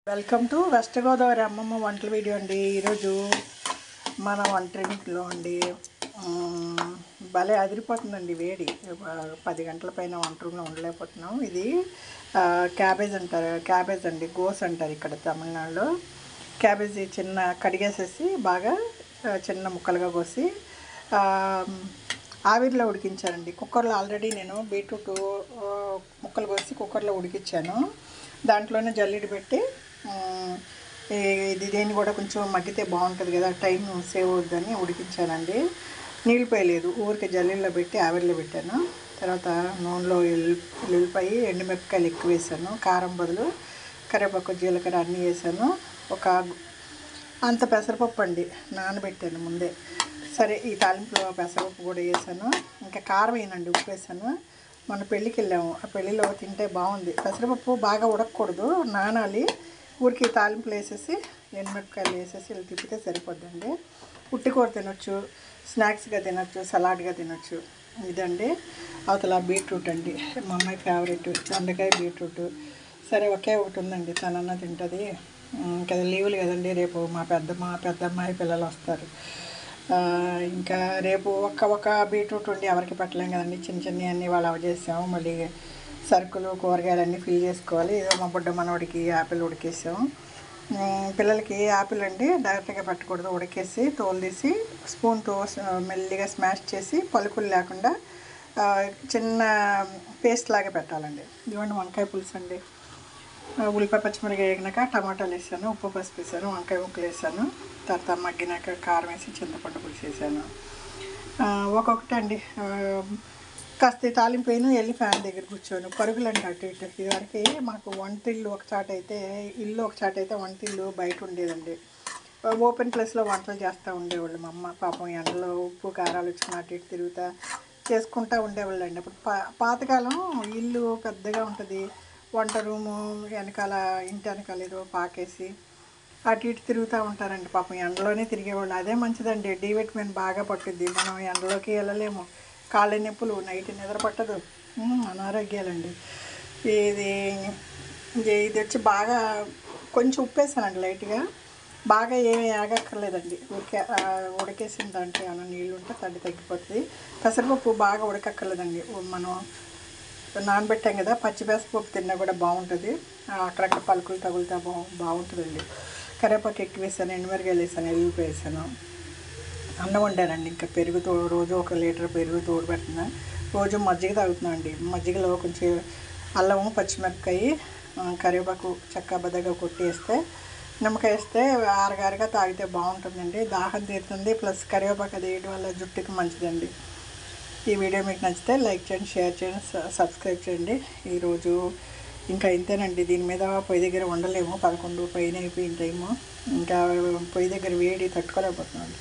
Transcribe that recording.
Welcome to west Godavari అమ్మమ్మ వంటల video అండి. ఈరోజు మన వంటలో అండి భలే అదిరిపోతుందండి. వేడి 10 గంటల పైన వంట రూమ్లో ఉండలేకపోతున్నాం. ఇది క్యాబేజ్ అంటారు, క్యాబేజ్ అండి, గోస్ అంటారు ఇక్కడ తమిళనాడులో. క్యాబేజీ చిన్న కడిగేసేసి బాగా చిన్న ముక్కలుగా కోసి ఆవిరిలో ఉడికించానండి. కుక్కర్లో ఆల్రెడీ నేను బీట్రూట్ ముక్కలు కోసి కుక్కర్లో ఉడికించాను. దాంట్లోనే జల్లిడి పెట్టి దీన్ని కూడా కొంచెం మగ్గితే బాగుంటుంది కదా, టైం సేవ్ అవుద్దని ఉడికించానండి. నీళ్ళు పోయలేదు, ఊరికి జల్లీలో పెట్టి ఆవిరిలో పెట్టాను. తర్వాత నూనెలో ఎల్లిపాయి ఎండుమిరపకాయలు ఎక్కువ వేసాను, కారం బదులు కరివేపాకు జీలకర్ర అన్నీ వేసాను. ఒక అంత పెసరపప్పు అండి నానబెట్టాను ముందే. సరే ఈ తాలింపులో పెసరపప్పు కూడా వేసాను. ఇంకా కారం వేయనండి, ఉప్పు వేసాను. మన పెళ్ళికి వెళ్ళాము, ఆ పెళ్ళిలో తింటే బాగుంది. పెసరపప్పు బాగా ఉడకకూడదు, నానాలి. ఊరికి తాలింపులు వేసేసి ఎండుమిరపకాయలు వేసేసి ఇలా తిప్పితే సరిపోద్దండి. ఉట్టికూర తినొచ్చు, స్నాక్స్గా తినొచ్చు, సలాడ్గా తినొచ్చు. ఇదండి. అవతల బీట్రూట్ అండి, మా అమ్మాయి ఫేవరెట్ దొండకాయ బీట్రూట్. సరే ఒకే ఒకటి ఉందండి, తనన్నా తింటుంది. ఇంకా లీవులు కదండి, రేపు మా పెద్దమ్మాయి పిల్లలు వస్తారు. ఇంకా రేపు ఒక బీట్రూట్ ఉండి ఎవరికి పెట్టలేం కదండి, చిన్న చిన్న అన్నీ వాళ్ళు అవజేసాము. మళ్ళీ సరుకులు కూరగాయలు అన్నీ ఫిల్ చేసుకోవాలి. ఏదో మా బుడ్డ మనవాడికి యాపిల్ ఉడికేసాము. పిల్లలకి యాపిల్ అండి డైరెక్ట్గా పెట్టకూడదు, ఉడికేసి తోలు తీసి స్పూన్తో మెల్లిగా స్మాష్ చేసి పలుకులు లేకుండా చిన్న పేస్ట్ లాగా పెట్టాలండి. ఇదిగోండి వంకాయ పులుసు అండి. ఉల్లిపాయ పచ్చిమిరపకాయ వేగినాక టమాటాలు వేసాను, ఉప్పు పసుపు వేసాను, వంకాయ ముక్కలు వేసాను. తర్వాత మగ్గినాక కారం వేసి చింతపండు పులుసు వేసాను. ఒక్కొక్కటి అండి. కాస్త తాలింపు వెళ్ళి ఫ్యాన్ దగ్గర కూర్చోను, పరుగులండి అటు ఇటు. ఇదివరకు మాకు వంటిల్లు ఒక చాట అయితే, ఇల్లు ఒక చాట అయితే వంటిల్లు బయట ఉండేదండి. ఓపెన్ ప్లేస్లో వంటలు చేస్తూ ఉండేవాళ్ళు మా అమ్మ. పాపం ఎండలో ఉప్పు కారాలు వచ్చుకుని అటు ఇటు తిరుగుతూ చేసుకుంటూ ఉండేవాళ్ళు అండి. అప్పుడు పాతకాలం ఇల్లు పెద్దగా ఉంటుంది, వంట రూము వెనకాల, ఇంటి వెనకాల ఏదో పాకేసి అటు ఇటు తిరుగుతూ ఉంటారండి. పాపం ఎండలోనే తిరిగేవాళ్ళు. అదే మంచిదండి, డి విటమిన్ బాగా పట్టుద్ది. మనం ఎండలోకి వెళ్ళలేము, కాళ్ళ నొప్పులు, నైట్ నిద్ర పట్టదు, అనారోగ్యాలండి. ఇది వచ్చి బాగా కొంచెం ఉప్పేసానండి లైట్గా, బాగా ఏమీ ఆగక్కర్లేదండి. ఉడికేసిన దాంట్లో ఏమైనా నీళ్ళు ఉంటే తగ్గిపోతుంది. పెసరపప్పు బాగా ఉడకక్కర్లేదండి, మనం నానబెట్టాం కదా, పచ్చి పెసరపప్పు తిన్నా కూడా బాగుంటుంది. అక్కడక్కడ పలుకులు తగులుతా బాగుంటుందండి. కరివేపాకు ఎక్కువ వేసాను, ఎండుమిరపకాయలు వేసాను, ఎల్లిపాయ వేసాను. అన్నం వండానండి. ఇంకా పెరుగుతో రోజు 1 లీటర్ పెరుగు తోడు పెడుతున్నా. రోజు మజ్జిగ తాగుతున్నాను అండి. మజ్జిగలో కొంచెం అల్లము, పచ్చిమిరపకాయ, కరివేపాకు బద్దగా కొట్టి వేస్తే, నిమ్మకాయ వేస్తే ఆరగారగా తాగితే బాగుంటుందండి. దాహం తీరుతుంది, ప్లస్ కరివేపాకు అది వేయడం వల్ల జుట్టుకి మంచిదండి. ఈ వీడియో మీకు నచ్చితే లైక్ చేయండి, షేర్ చేయండి, సబ్స్క్రైబ్ చేయండి. ఈరోజు ఇంకా ఇంతేనండి. దీని మీద పొయ్యి దగ్గర ఉండలేము, 11 పైన అయిపోయిన టైము. ఇంకా పొయ్యి దగ్గర వేడి తట్టుకోలేకపోతున్నాం.